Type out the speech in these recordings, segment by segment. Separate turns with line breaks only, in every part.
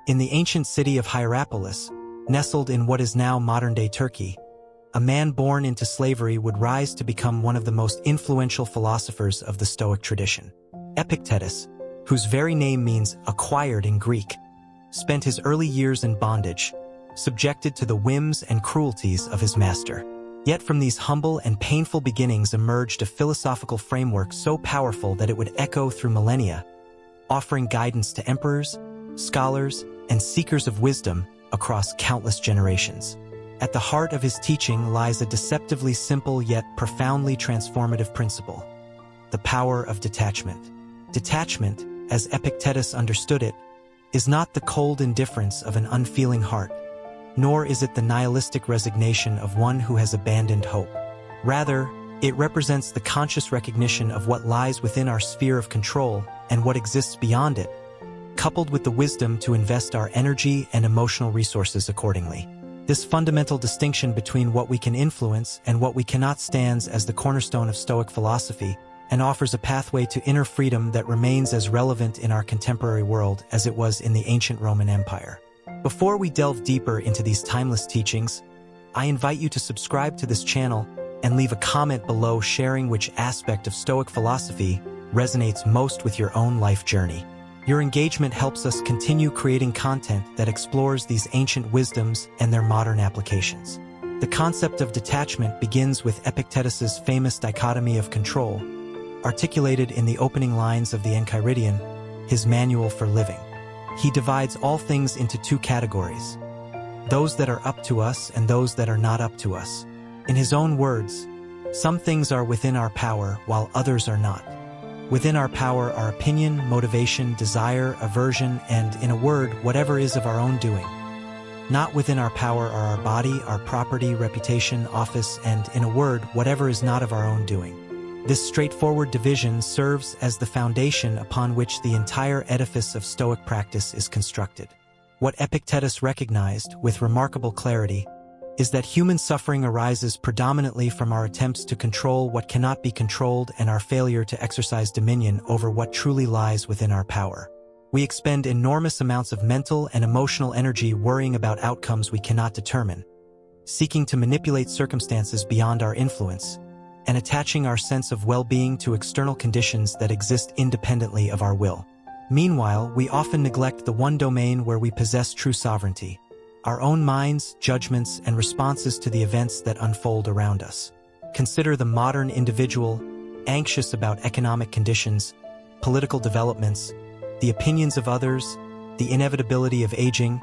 In the ancient city of Hierapolis, nestled in what is now modern-day Turkey, a man born into slavery would rise to become one of the most influential philosophers of the Stoic tradition. Epictetus, whose very name means acquired in Greek, spent his early years in bondage, subjected to the whims and cruelties of his master. Yet from these humble and painful beginnings emerged a philosophical framework so powerful that it would echo through millennia, offering guidance to emperors, scholars, and seekers of wisdom across countless generations. At the heart of his teaching lies a deceptively simple yet profoundly transformative principle: the power of detachment. Detachment, as Epictetus understood it, is not the cold indifference of an unfeeling heart, nor is it the nihilistic resignation of one who has abandoned hope. Rather, it represents the conscious recognition of what lies within our sphere of control and what exists beyond it, coupled with the wisdom to invest our energy and emotional resources accordingly. This fundamental distinction between what we can influence and what we cannot stands as the cornerstone of Stoic philosophy and offers a pathway to inner freedom that remains as relevant in our contemporary world as it was in the ancient Roman Empire. Before we delve deeper into these timeless teachings, I invite you to subscribe to this channel and leave a comment below sharing which aspect of Stoic philosophy resonates most with your own life journey. Your engagement helps us continue creating content that explores these ancient wisdoms and their modern applications. The concept of detachment begins with Epictetus's famous dichotomy of control, articulated in the opening lines of the Enchiridion, his manual for living. He divides all things into two categories: those that are up to us and those that are not up to us. In his own words, some things are within our power while others are not. Within our power are opinion, motivation, desire, aversion, and, in a word, whatever is of our own doing. Not within our power are our body, our property, reputation, office, and, in a word, whatever is not of our own doing. This straightforward division serves as the foundation upon which the entire edifice of Stoic practice is constructed. What Epictetus recognized, with remarkable clarity, is that human suffering arises predominantly from our attempts to control what cannot be controlled and our failure to exercise dominion over what truly lies within our power. We expend enormous amounts of mental and emotional energy worrying about outcomes we cannot determine, seeking to manipulate circumstances beyond our influence, and attaching our sense of well-being to external conditions that exist independently of our will. Meanwhile, we often neglect the one domain where we possess true sovereignty: our own minds, judgments, and responses to the events that unfold around us. Consider the modern individual, anxious about economic conditions, political developments, the opinions of others, the inevitability of aging,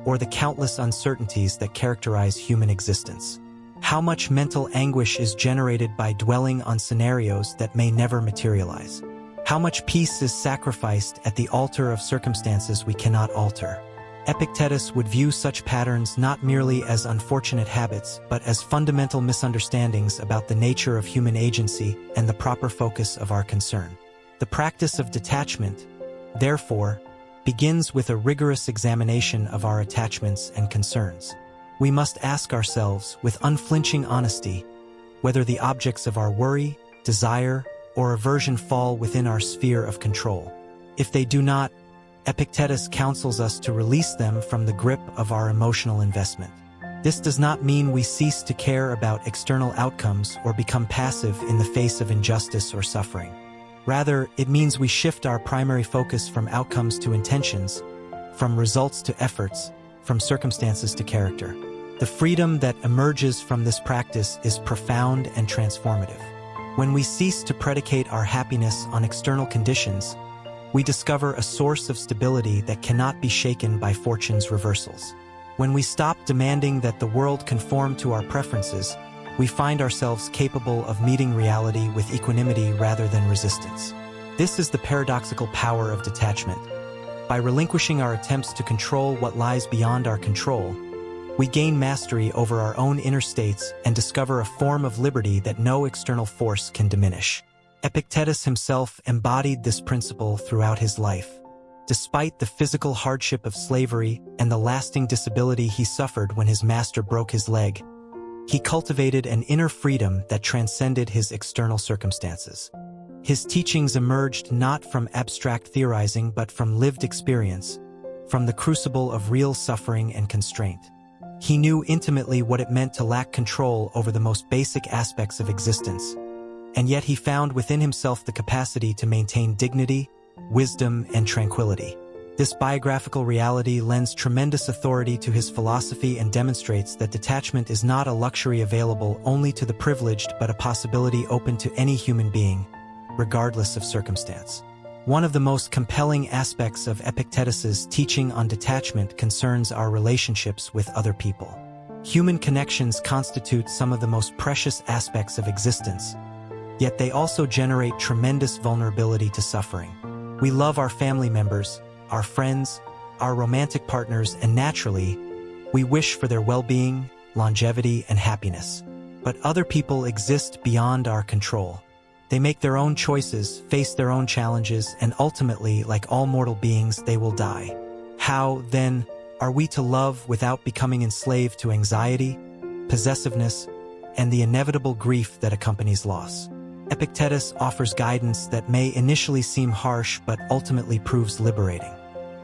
or the countless uncertainties that characterize human existence. How much mental anguish is generated by dwelling on scenarios that may never materialize? How much peace is sacrificed at the altar of circumstances we cannot alter? Epictetus would view such patterns not merely as unfortunate habits, but as fundamental misunderstandings about the nature of human agency and the proper focus of our concern. The practice of detachment, therefore, begins with a rigorous examination of our attachments and concerns. We must ask ourselves with unflinching honesty whether the objects of our worry, desire, or aversion fall within our sphere of control. If they do not, Epictetus counsels us to release them from the grip of our emotional investment. This does not mean we cease to care about external outcomes or become passive in the face of injustice or suffering. Rather, it means we shift our primary focus from outcomes to intentions, from results to efforts, from circumstances to character. The freedom that emerges from this practice is profound and transformative. When we cease to predicate our happiness on external conditions, we discover a source of stability that cannot be shaken by fortune's reversals. When we stop demanding that the world conform to our preferences, we find ourselves capable of meeting reality with equanimity rather than resistance. This is the paradoxical power of detachment. By relinquishing our attempts to control what lies beyond our control, we gain mastery over our own inner states and discover a form of liberty that no external force can diminish. Epictetus himself embodied this principle throughout his life. Despite the physical hardship of slavery and the lasting disability he suffered when his master broke his leg, he cultivated an inner freedom that transcended his external circumstances. His teachings emerged not from abstract theorizing but from lived experience, from the crucible of real suffering and constraint. He knew intimately what it meant to lack control over the most basic aspects of existence, and yet he found within himself the capacity to maintain dignity, wisdom, and tranquility. This biographical reality lends tremendous authority to his philosophy and demonstrates that detachment is not a luxury available only to the privileged but a possibility open to any human being, regardless of circumstance. One of the most compelling aspects of Epictetus's teaching on detachment concerns our relationships with other people. Human connections constitute some of the most precious aspects of existence, yet they also generate tremendous vulnerability to suffering. We love our family members, our friends, our romantic partners, and naturally, we wish for their well-being, longevity, and happiness. But other people exist beyond our control. They make their own choices, face their own challenges, and ultimately, like all mortal beings, they will die. How, then, are we to love without becoming enslaved to anxiety, possessiveness, and the inevitable grief that accompanies loss? Epictetus offers guidance that may initially seem harsh but ultimately proves liberating.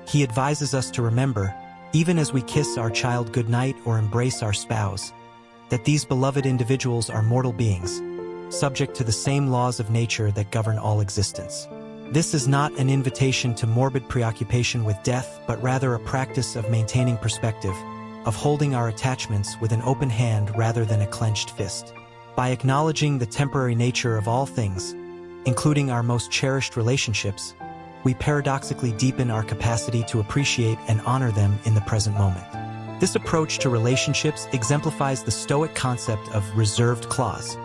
He advises us to remember, even as we kiss our child goodnight or embrace our spouse, that these beloved individuals are mortal beings, subject to the same laws of nature that govern all existence. This is not an invitation to morbid preoccupation with death, but rather a practice of maintaining perspective, of holding our attachments with an open hand rather than a clenched fist. By acknowledging the temporary nature of all things, including our most cherished relationships, we paradoxically deepen our capacity to appreciate and honor them in the present moment. This approach to relationships exemplifies the Stoic concept of reserved clause,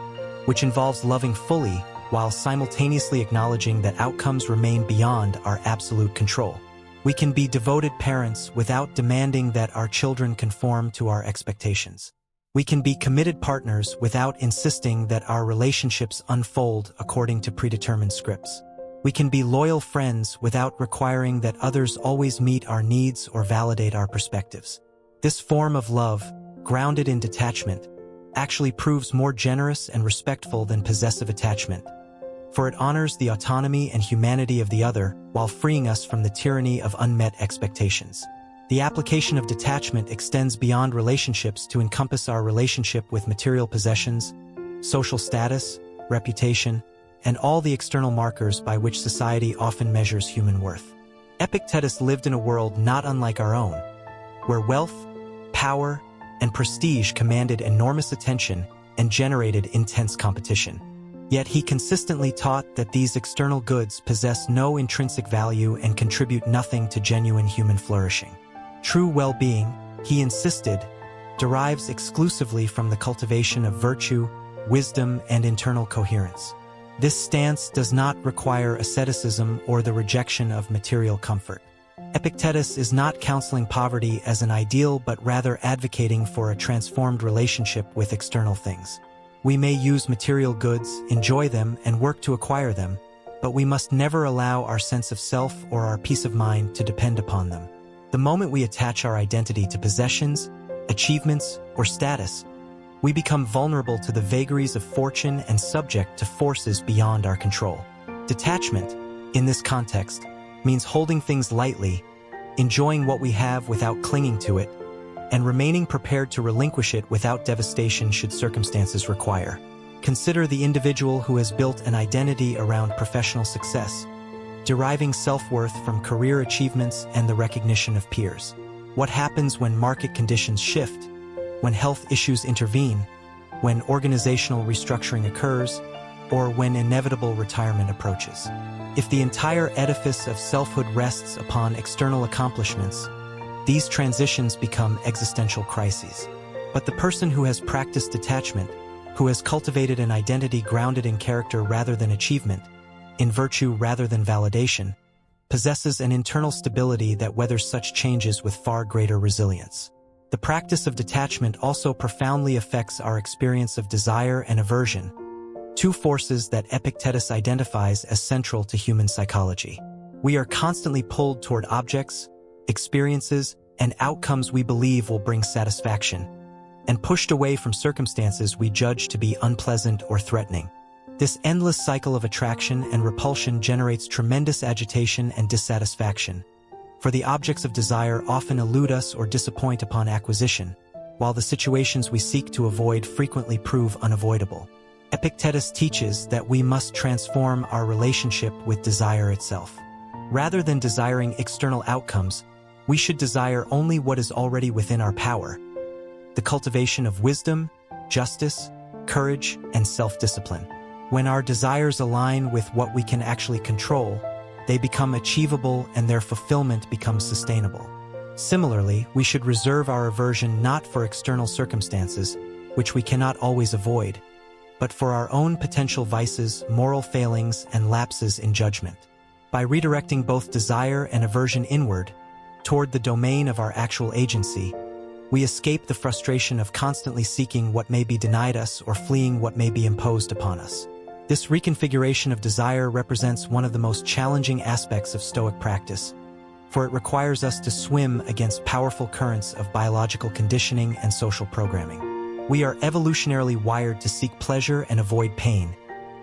which involves loving fully while simultaneously acknowledging that outcomes remain beyond our absolute control. We can be devoted parents without demanding that our children conform to our expectations. We can be committed partners without insisting that our relationships unfold according to predetermined scripts. We can be loyal friends without requiring that others always meet our needs or validate our perspectives. This form of love, grounded in detachment, actually proves more generous and respectful than possessive attachment, for it honors the autonomy and humanity of the other while freeing us from the tyranny of unmet expectations. The application of detachment extends beyond relationships to encompass our relationship with material possessions, social status, reputation, and all the external markers by which society often measures human worth. Epictetus lived in a world not unlike our own, where wealth, power, and prestige commanded enormous attention and generated intense competition. Yet he consistently taught that these external goods possess no intrinsic value and contribute nothing to genuine human flourishing. True well-being, he insisted, derives exclusively from the cultivation of virtue, wisdom, and internal coherence. This stance does not require asceticism or the rejection of material comfort. Epictetus is not counseling poverty as an ideal but rather advocating for a transformed relationship with external things. We may use material goods, enjoy them, and work to acquire them, but we must never allow our sense of self or our peace of mind to depend upon them. The moment we attach our identity to possessions, achievements, or status, we become vulnerable to the vagaries of fortune and subject to forces beyond our control. Detachment, in this context, means holding things lightly, enjoying what we have without clinging to it, and remaining prepared to relinquish it without devastation should circumstances require. Consider the individual who has built an identity around professional success, deriving self-worth from career achievements and the recognition of peers. What happens when market conditions shift, when health issues intervene, when organizational restructuring occurs, or when inevitable retirement approaches? If the entire edifice of selfhood rests upon external accomplishments, these transitions become existential crises. But the person who has practiced detachment, who has cultivated an identity grounded in character rather than achievement, in virtue rather than validation, possesses an internal stability that weathers such changes with far greater resilience. The practice of detachment also profoundly affects our experience of desire and aversion, two forces that Epictetus identifies as central to human psychology. We are constantly pulled toward objects, experiences, and outcomes we believe will bring satisfaction, and pushed away from circumstances we judge to be unpleasant or threatening. This endless cycle of attraction and repulsion generates tremendous agitation and dissatisfaction, for the objects of desire often elude us or disappoint upon acquisition, while the situations we seek to avoid frequently prove unavoidable. Epictetus teaches that we must transform our relationship with desire itself. Rather than desiring external outcomes, we should desire only what is already within our power: the cultivation of wisdom, justice, courage, and self-discipline. When our desires align with what we can actually control, they become achievable and their fulfillment becomes sustainable. Similarly, we should reserve our aversion not for external circumstances, which we cannot always avoid, but for our own potential vices, moral failings, and lapses in judgment. By redirecting both desire and aversion inward, toward the domain of our actual agency, we escape the frustration of constantly seeking what may be denied us or fleeing what may be imposed upon us. This reconfiguration of desire represents one of the most challenging aspects of Stoic practice, for it requires us to swim against powerful currents of biological conditioning and social programming. We are evolutionarily wired to seek pleasure and avoid pain,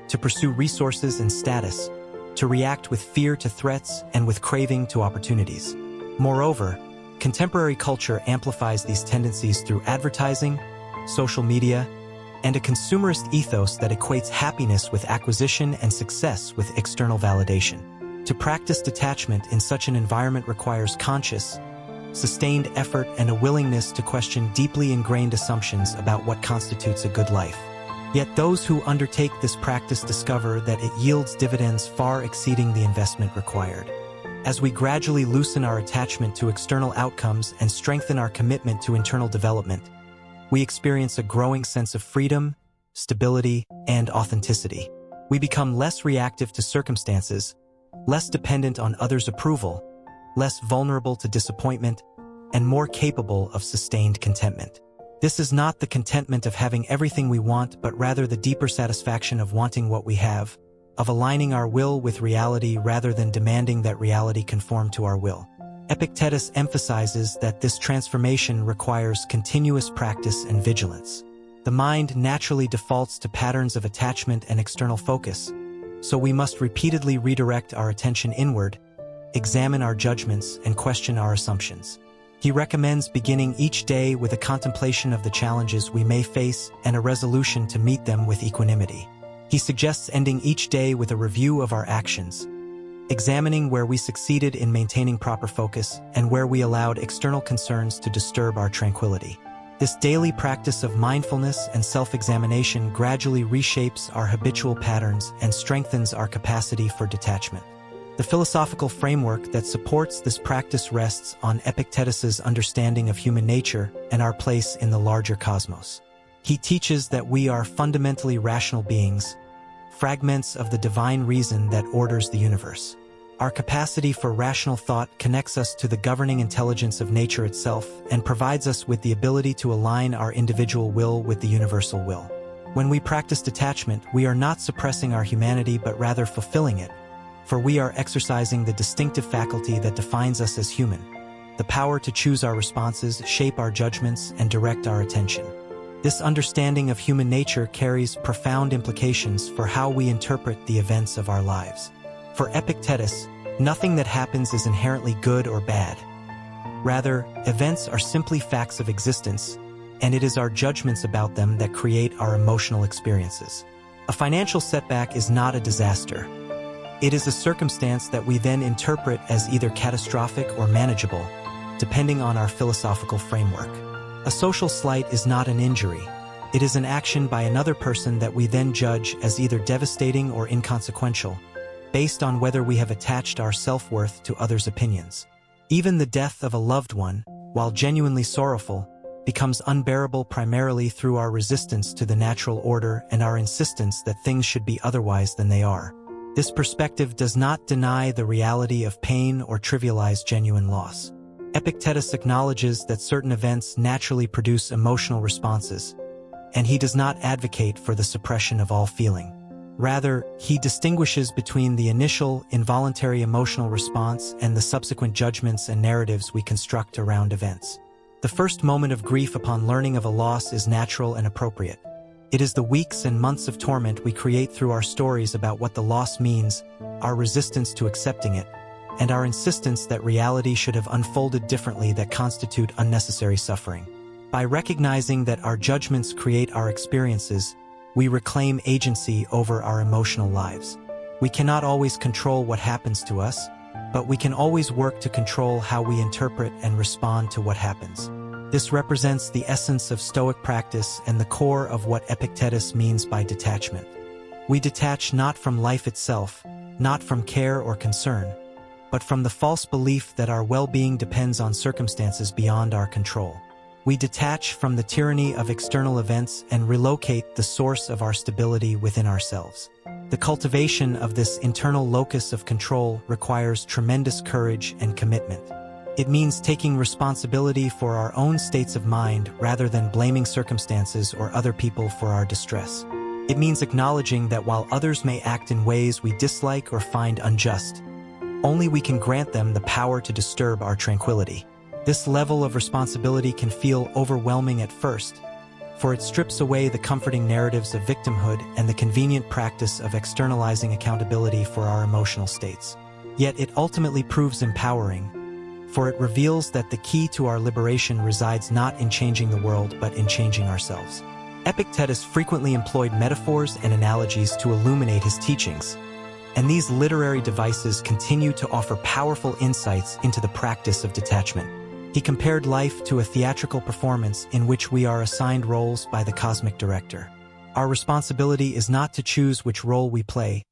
to pursue resources and status, to react with fear to threats and with craving to opportunities. Moreover, contemporary culture amplifies these tendencies through advertising, social media, and a consumerist ethos that equates happiness with acquisition and success with external validation. To practice detachment in such an environment requires conscious, sustained effort and a willingness to question deeply ingrained assumptions about what constitutes a good life. Yet those who undertake this practice discover that it yields dividends far exceeding the investment required. As we gradually loosen our attachment to external outcomes and strengthen our commitment to internal development, we experience a growing sense of freedom, stability, and authenticity. We become less reactive to circumstances, less dependent on others' approval, less vulnerable to disappointment, and more capable of sustained contentment. This is not the contentment of having everything we want, but rather the deeper satisfaction of wanting what we have, of aligning our will with reality rather than demanding that reality conform to our will. Epictetus emphasizes that this transformation requires continuous practice and vigilance. The mind naturally defaults to patterns of attachment and external focus, so we must repeatedly redirect our attention inward, examine our judgments, and question our assumptions. He recommends beginning each day with a contemplation of the challenges we may face and a resolution to meet them with equanimity. He suggests ending each day with a review of our actions, examining where we succeeded in maintaining proper focus and where we allowed external concerns to disturb our tranquility. This daily practice of mindfulness and self-examination gradually reshapes our habitual patterns and strengthens our capacity for detachment. The philosophical framework that supports this practice rests on Epictetus's understanding of human nature and our place in the larger cosmos. He teaches that we are fundamentally rational beings, fragments of the divine reason that orders the universe. Our capacity for rational thought connects us to the governing intelligence of nature itself and provides us with the ability to align our individual will with the universal will. When we practice detachment, we are not suppressing our humanity but rather fulfilling it, for we are exercising the distinctive faculty that defines us as human, the power to choose our responses, shape our judgments, and direct our attention. This understanding of human nature carries profound implications for how we interpret the events of our lives. For Epictetus, nothing that happens is inherently good or bad. Rather, events are simply facts of existence, and it is our judgments about them that create our emotional experiences. A financial setback is not a disaster. It is a circumstance that we then interpret as either catastrophic or manageable, depending on our philosophical framework. A social slight is not an injury. It is an action by another person that we then judge as either devastating or inconsequential, based on whether we have attached our self-worth to others' opinions. Even the death of a loved one, while genuinely sorrowful, becomes unbearable primarily through our resistance to the natural order and our insistence that things should be otherwise than they are. This perspective does not deny the reality of pain or trivialize genuine loss. Epictetus acknowledges that certain events naturally produce emotional responses, and he does not advocate for the suppression of all feeling. Rather, he distinguishes between the initial, involuntary emotional response and the subsequent judgments and narratives we construct around events. The first moment of grief upon learning of a loss is natural and appropriate. It is the weeks and months of torment we create through our stories about what the loss means, our resistance to accepting it, and our insistence that reality should have unfolded differently that constitute unnecessary suffering. By recognizing that our judgments create our experiences, we reclaim agency over our emotional lives. We cannot always control what happens to us, but we can always work to control how we interpret and respond to what happens. This represents the essence of Stoic practice and the core of what Epictetus means by detachment. We detach not from life itself, not from care or concern, but from the false belief that our well-being depends on circumstances beyond our control. We detach from the tyranny of external events and relocate the source of our stability within ourselves. The cultivation of this internal locus of control requires tremendous courage and commitment. It means taking responsibility for our own states of mind rather than blaming circumstances or other people for our distress. It means acknowledging that while others may act in ways we dislike or find unjust, only we can grant them the power to disturb our tranquility. This level of responsibility can feel overwhelming at first, for it strips away the comforting narratives of victimhood and the convenient practice of externalizing accountability for our emotional states. Yet it ultimately proves empowering, for it reveals that the key to our liberation resides not in changing the world but in changing ourselves. Epictetus frequently employed metaphors and analogies to illuminate his teachings, and these literary devices continue to offer powerful insights into the practice of detachment. He compared life to a theatrical performance in which we are assigned roles by the cosmic director. Our responsibility is not to choose which role we play,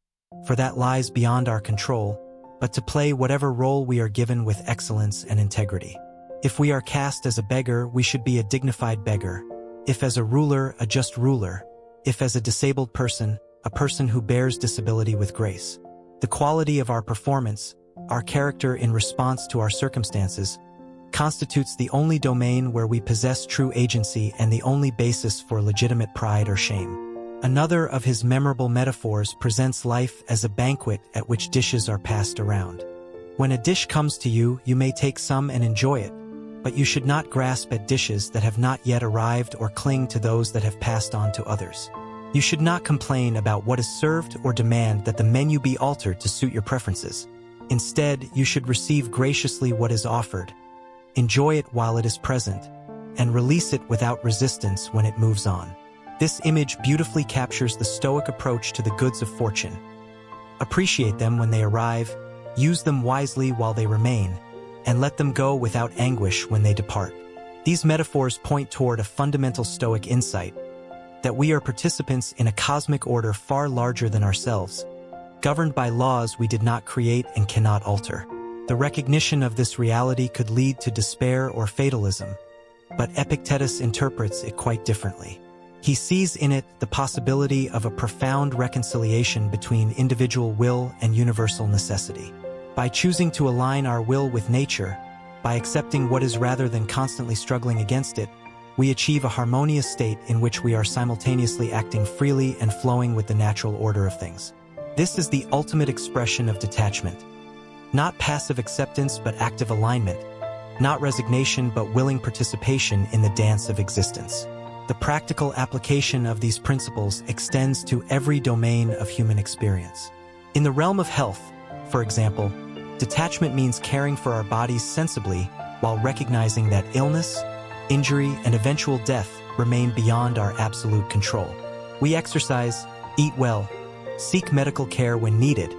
for that lies beyond our control, but to play whatever role we are given with excellence and integrity. If we are cast as a beggar, we should be a dignified beggar. If as a ruler, a just ruler. If as a disabled person, a person who bears disability with grace. The quality of our performance, our character in response to our circumstances, constitutes the only domain where we possess true agency and the only basis for legitimate pride or shame. Another of his memorable metaphors presents life as a banquet at which dishes are passed around. When a dish comes to you, you may take some and enjoy it, but you should not grasp at dishes that have not yet arrived or cling to those that have passed on to others. You should not complain about what is served or demand that the menu be altered to suit your preferences. Instead, you should receive graciously what is offered, enjoy it while it is present, and release it without resistance when it moves on. This image beautifully captures the Stoic approach to the goods of fortune. Appreciate them when they arrive, use them wisely while they remain, and let them go without anguish when they depart. These metaphors point toward a fundamental Stoic insight, that we are participants in a cosmic order far larger than ourselves, governed by laws we did not create and cannot alter. The recognition of this reality could lead to despair or fatalism, but Epictetus interprets it quite differently. He sees in it the possibility of a profound reconciliation between individual will and universal necessity. By choosing to align our will with nature, by accepting what is rather than constantly struggling against it, we achieve a harmonious state in which we are simultaneously acting freely and flowing with the natural order of things. This is the ultimate expression of detachment. Not passive acceptance but active alignment, not resignation but willing participation in the dance of existence. The practical application of these principles extends to every domain of human experience. In the realm of health, for example, detachment means caring for our bodies sensibly while recognizing that illness, injury, and eventual death remain beyond our absolute control. We exercise, eat well, seek medical care when needed,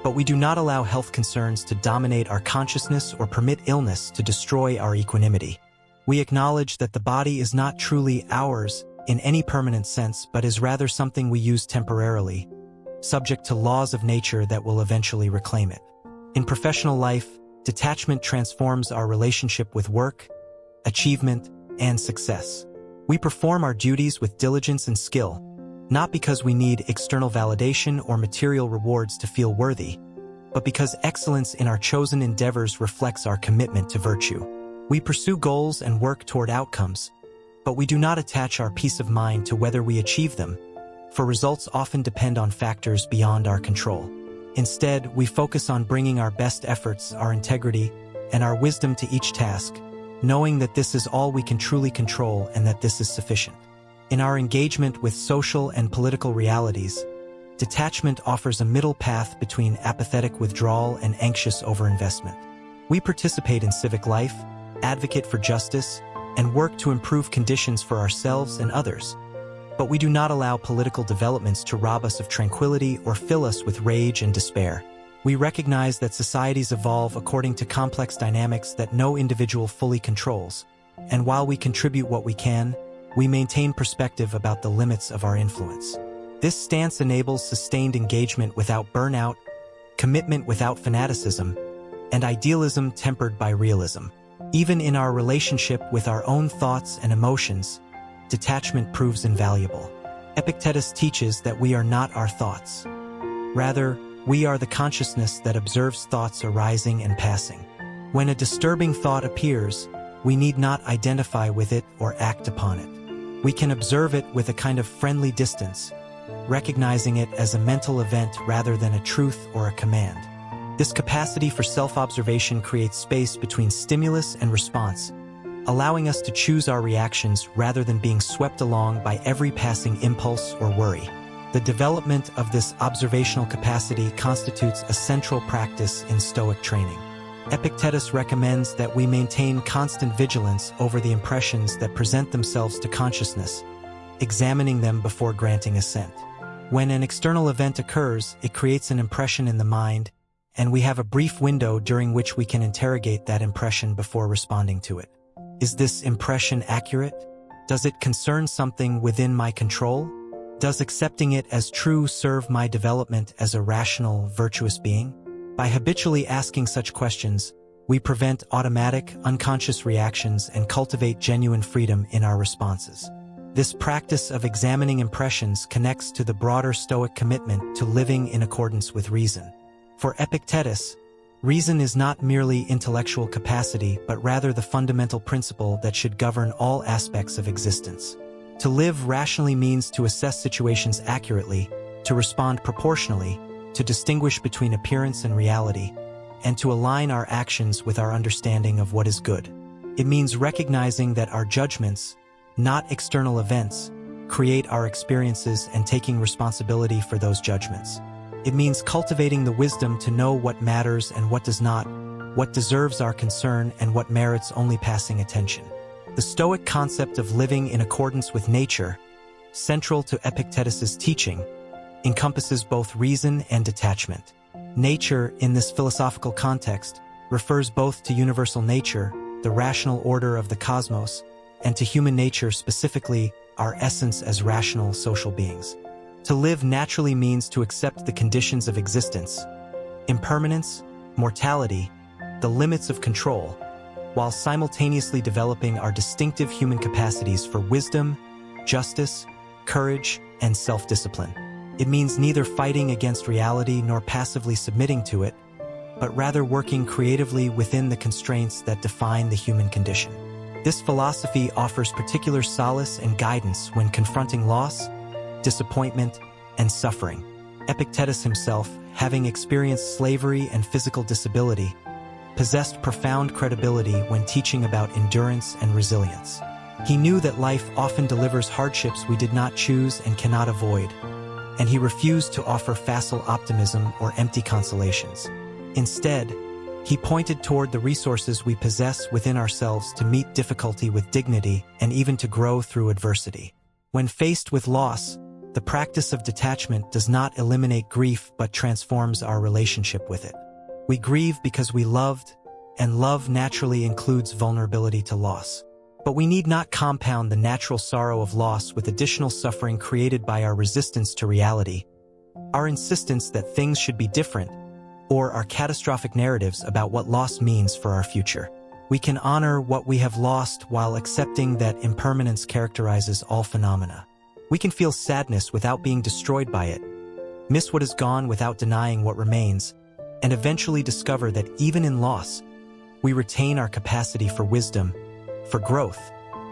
but we do not allow health concerns to dominate our consciousness or permit illness to destroy our equanimity. We acknowledge that the body is not truly ours in any permanent sense, but is rather something we use temporarily, subject to laws of nature that will eventually reclaim it. In professional life, detachment transforms our relationship with work, achievement, and success. We perform our duties with diligence and skill, not because we need external validation or material rewards to feel worthy, but because excellence in our chosen endeavors reflects our commitment to virtue. We pursue goals and work toward outcomes, but we do not attach our peace of mind to whether we achieve them, for results often depend on factors beyond our control. Instead, we focus on bringing our best efforts, our integrity, and our wisdom to each task, knowing that this is all we can truly control and that this is sufficient. In our engagement with social and political realities, Detachment offers a middle path between apathetic withdrawal and anxious overinvestment. We participate in civic life, advocate for justice, and work to improve conditions for ourselves and others. But we do not allow political developments to rob us of tranquility or fill us with rage and despair. We recognize that societies evolve according to complex dynamics that no individual fully controls, and while we contribute what we can, we maintain perspective about the limits of our influence. This stance enables sustained engagement without burnout, commitment without fanaticism, and idealism tempered by realism. Even in our relationship with our own thoughts and emotions, detachment proves invaluable. Epictetus teaches that we are not our thoughts. Rather, we are the consciousness that observes thoughts arising and passing. When a disturbing thought appears, we need not identify with it or act upon it. We can observe it with a kind of friendly distance, recognizing it as a mental event rather than a truth or a command. This capacity for self-observation creates space between stimulus and response, allowing us to choose our reactions rather than being swept along by every passing impulse or worry. The development of this observational capacity constitutes a central practice in Stoic training. Epictetus recommends that we maintain constant vigilance over the impressions that present themselves to consciousness, examining them before granting assent. When an external event occurs, it creates an impression in the mind, and we have a brief window during which we can interrogate that impression before responding to it. Is this impression accurate? Does it concern something within my control? Does accepting it as true serve my development as a rational, virtuous being? By habitually asking such questions, we prevent automatic, unconscious reactions and cultivate genuine freedom in our responses. This practice of examining impressions connects to the broader Stoic commitment to living in accordance with reason. For Epictetus, reason is not merely intellectual capacity, but rather the fundamental principle that should govern all aspects of existence. To live rationally means to assess situations accurately, to respond proportionally, to distinguish between appearance and reality, and to align our actions with our understanding of what is good. It means recognizing that our judgments, not external events, create our experiences and taking responsibility for those judgments. It means cultivating the wisdom to know what matters and what does not, what deserves our concern and what merits only passing attention. The Stoic concept of living in accordance with nature, central to Epictetus's teaching, encompasses both reason and detachment. Nature, in this philosophical context, refers both to universal nature, the rational order of the cosmos, and to human nature, specifically our essence as rational social beings. To live naturally means to accept the conditions of existence, impermanence, mortality, the limits of control, while simultaneously developing our distinctive human capacities for wisdom, justice, courage, and self-discipline. It means neither fighting against reality nor passively submitting to it, but rather working creatively within the constraints that define the human condition. This philosophy offers particular solace and guidance when confronting loss, disappointment, and suffering. Epictetus himself, having experienced slavery and physical disability, possessed profound credibility when teaching about endurance and resilience. He knew that life often delivers hardships we did not choose and cannot avoid, and he refused to offer facile optimism or empty consolations. Instead, he pointed toward the resources we possess within ourselves to meet difficulty with dignity and even to grow through adversity. When faced with loss, the practice of detachment does not eliminate grief but transforms our relationship with it. We grieve because we loved, and love naturally includes vulnerability to loss. But we need not compound the natural sorrow of loss with additional suffering created by our resistance to reality, our insistence that things should be different, or our catastrophic narratives about what loss means for our future. We can honor what we have lost while accepting that impermanence characterizes all phenomena. We can feel sadness without being destroyed by it, miss what is gone without denying what remains, and eventually discover that even in loss, we retain our capacity for wisdom, for growth,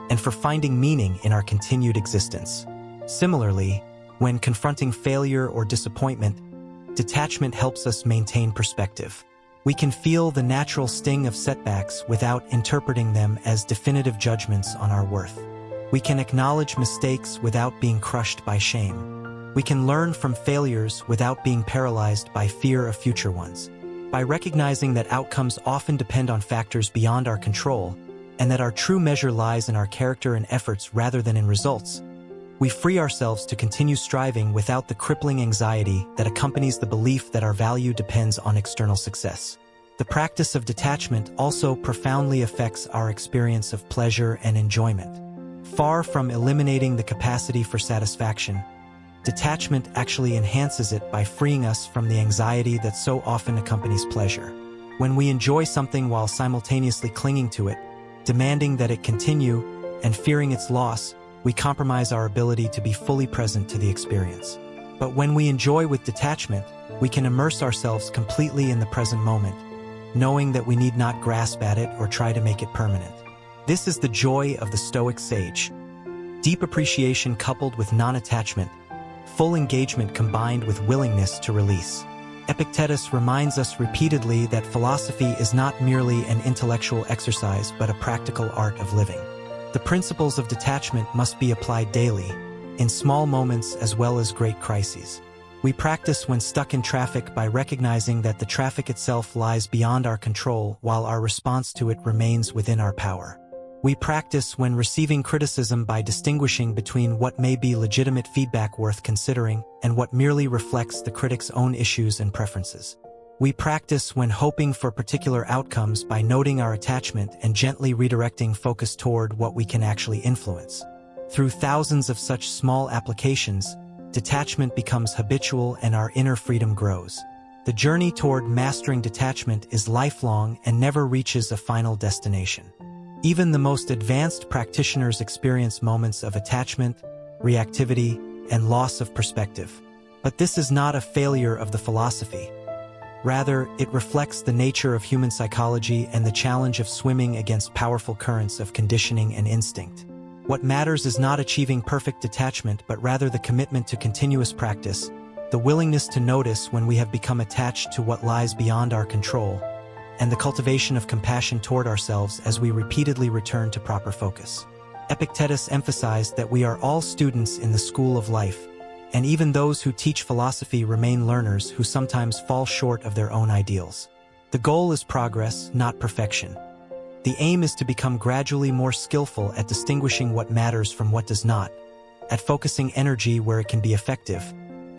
and for finding meaning in our continued existence. Similarly, when confronting failure or disappointment, detachment helps us maintain perspective. We can feel the natural sting of setbacks without interpreting them as definitive judgments on our worth. We can acknowledge mistakes without being crushed by shame. We can learn from failures without being paralyzed by fear of future ones. By recognizing that outcomes often depend on factors beyond our control, and that our true measure lies in our character and efforts rather than in results, we free ourselves to continue striving without the crippling anxiety that accompanies the belief that our value depends on external success. The practice of detachment also profoundly affects our experience of pleasure and enjoyment. Far from eliminating the capacity for satisfaction, detachment actually enhances it by freeing us from the anxiety that so often accompanies pleasure. When we enjoy something while simultaneously clinging to it, demanding that it continue, and fearing its loss, we compromise our ability to be fully present to the experience. But when we enjoy with detachment, we can immerse ourselves completely in the present moment, knowing that we need not grasp at it or try to make it permanent. This is the joy of the Stoic sage. Deep appreciation coupled with non-attachment, full engagement combined with willingness to release. Epictetus reminds us repeatedly that philosophy is not merely an intellectual exercise but a practical art of living. The principles of detachment must be applied daily, in small moments as well as great crises. We practice when stuck in traffic by recognizing that the traffic itself lies beyond our control while our response to it remains within our power. We practice when receiving criticism by distinguishing between what may be legitimate feedback worth considering and what merely reflects the critic's own issues and preferences. We practice when hoping for particular outcomes by noting our attachment and gently redirecting focus toward what we can actually influence. Through thousands of such small applications, detachment becomes habitual and our inner freedom grows. The journey toward mastering detachment is lifelong and never reaches a final destination. Even the most advanced practitioners experience moments of attachment, reactivity, and loss of perspective. But this is not a failure of the philosophy. Rather, it reflects the nature of human psychology and the challenge of swimming against powerful currents of conditioning and instinct. What matters is not achieving perfect detachment but rather the commitment to continuous practice, the willingness to notice when we have become attached to what lies beyond our control, and the cultivation of compassion toward ourselves as we repeatedly return to proper focus. Epictetus emphasized that we are all students in the school of life, and even those who teach philosophy remain learners who sometimes fall short of their own ideals. The goal is progress, not perfection. The aim is to become gradually more skillful at distinguishing what matters from what does not, at focusing energy where it can be effective,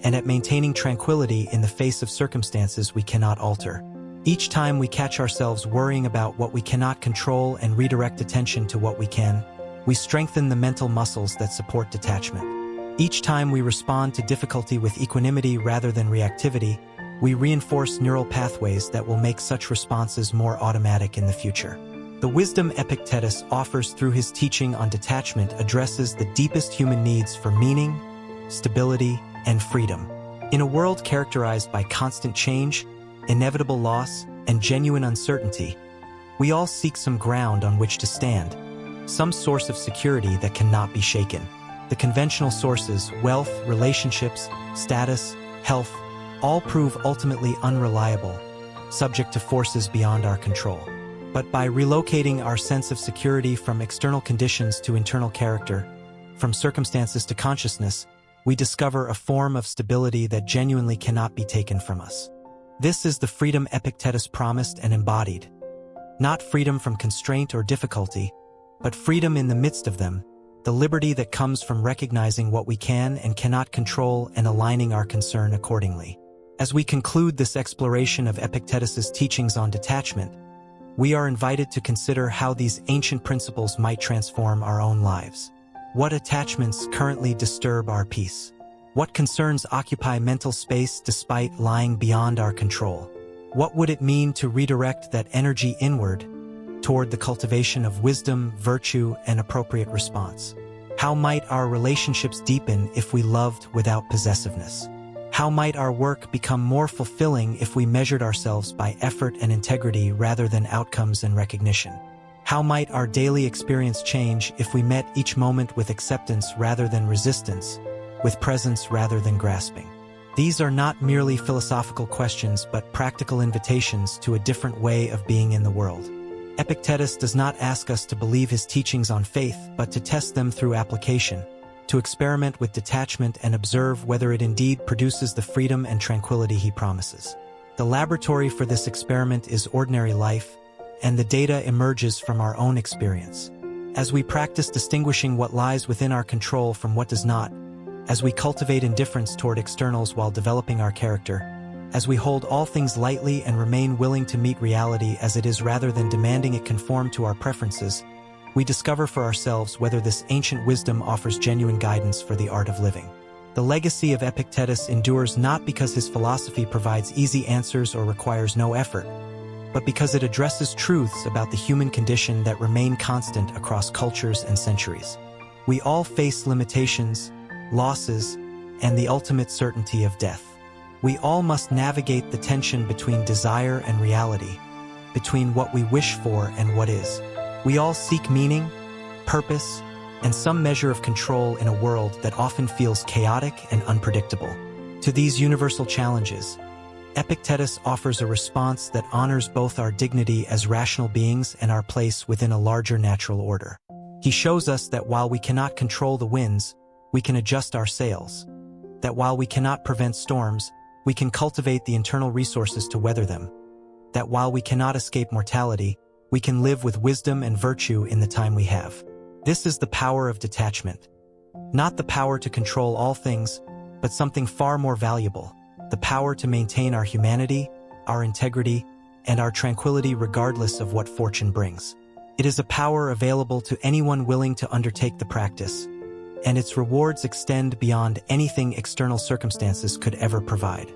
and at maintaining tranquility in the face of circumstances we cannot alter. Each time we catch ourselves worrying about what we cannot control and redirect attention to what we can, we strengthen the mental muscles that support detachment. Each time we respond to difficulty with equanimity rather than reactivity, we reinforce neural pathways that will make such responses more automatic in the future. The wisdom Epictetus offers through his teaching on detachment addresses the deepest human needs for meaning, stability, and freedom. In a world characterized by constant change, inevitable loss, and genuine uncertainty, we all seek some ground on which to stand, some source of security that cannot be shaken. The conventional sources, wealth, relationships, status, health, all prove ultimately unreliable, subject to forces beyond our control. But by relocating our sense of security from external conditions to internal character, from circumstances to consciousness, we discover a form of stability that genuinely cannot be taken from us. This is the freedom Epictetus promised and embodied. Not freedom from constraint or difficulty, but freedom in the midst of them, the liberty that comes from recognizing what we can and cannot control and aligning our concern accordingly. As we conclude this exploration of Epictetus's teachings on detachment, we are invited to consider how these ancient principles might transform our own lives. What attachments currently disturb our peace? What concerns occupy mental space despite lying beyond our control? What would it mean to redirect that energy inward, toward the cultivation of wisdom, virtue, and appropriate response? How might our relationships deepen if we loved without possessiveness? How might our work become more fulfilling if we measured ourselves by effort and integrity rather than outcomes and recognition? How might our daily experience change if we met each moment with acceptance rather than resistance, with presence rather than grasping? These are not merely philosophical questions but practical invitations to a different way of being in the world. Epictetus does not ask us to believe his teachings on faith but to test them through application, to experiment with detachment and observe whether it indeed produces the freedom and tranquility he promises. The laboratory for this experiment is ordinary life, and the data emerges from our own experience. As we practice distinguishing what lies within our control from what does not, as we cultivate indifference toward externals while developing our character, as we hold all things lightly and remain willing to meet reality as it is rather than demanding it conform to our preferences, we discover for ourselves whether this ancient wisdom offers genuine guidance for the art of living. The legacy of Epictetus endures not because his philosophy provides easy answers or requires no effort, but because it addresses truths about the human condition that remain constant across cultures and centuries. We all face limitations, losses, and the ultimate certainty of death. We all must navigate the tension between desire and reality, between what we wish for and what is. We all seek meaning, purpose, and some measure of control in a world that often feels chaotic and unpredictable. To these universal challenges, Epictetus offers a response that honors both our dignity as rational beings and our place within a larger natural order. He shows us that while we cannot control the winds, we can adjust our sails. That while we cannot prevent storms, we can cultivate the internal resources to weather them. That while we cannot escape mortality, we can live with wisdom and virtue in the time we have. This is the power of detachment. Not the power to control all things, but something far more valuable, the power to maintain our humanity, our integrity, and our tranquility regardless of what fortune brings. It is a power available to anyone willing to undertake the practice, and its rewards extend beyond anything external circumstances could ever provide.